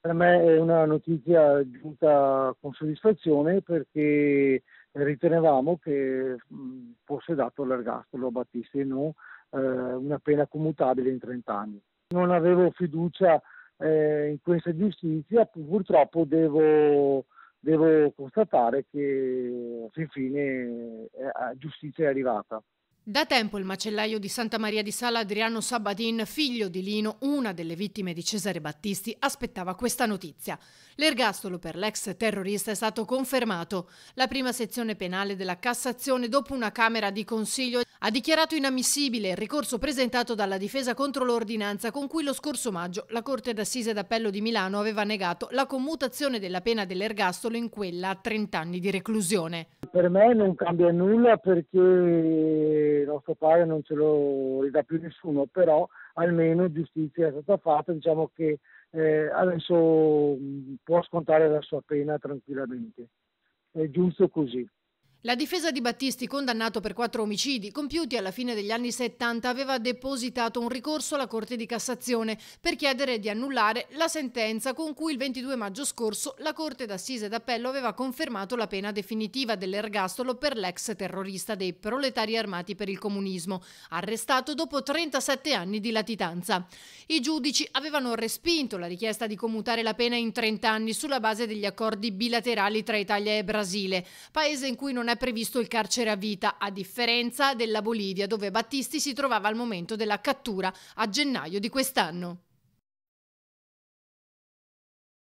Per me è una notizia giunta con soddisfazione perché ritenevamo che fosse dato l'ergastolo a Battisti e non una pena commutabile in 30 anni. Non avevo fiducia in questa giustizia, purtroppo devo constatare che fin fine giustizia è arrivata. Da tempo il macellaio di Santa Maria di Sala Adriano Sabatin, figlio di Lino, una delle vittime di Cesare Battisti, aspettava questa notizia. L'ergastolo per l'ex terrorista è stato confermato. La prima sezione penale della Cassazione, dopo una Camera di Consiglio, ha dichiarato inammissibile il ricorso presentato dalla difesa contro l'ordinanza con cui lo scorso maggio la Corte d'Assise d'Appello di Milano aveva negato la commutazione della pena dell'ergastolo in quella a 30 anni di reclusione. Per me non cambia nulla perché nostro padre non ce lo ridà più nessuno, però almeno giustizia è stata fatta, diciamo che adesso può scontare la sua pena tranquillamente. È giusto così. La difesa di Battisti, condannato per 4 omicidi compiuti alla fine degli anni 70, aveva depositato un ricorso alla Corte di Cassazione per chiedere di annullare la sentenza con cui il 22 maggio scorso la Corte d'Assise d'Appello aveva confermato la pena definitiva dell'ergastolo per l'ex terrorista dei Proletari Armati per il Comunismo, arrestato dopo 37 anni di latitanza. I giudici avevano respinto la richiesta di commutare la pena in 30 anni sulla base degli accordi bilaterali tra Italia e Brasile, paese in cui non è previsto il carcere a vita, a differenza della Bolivia, dove Battisti si trovava al momento della cattura a gennaio di quest'anno.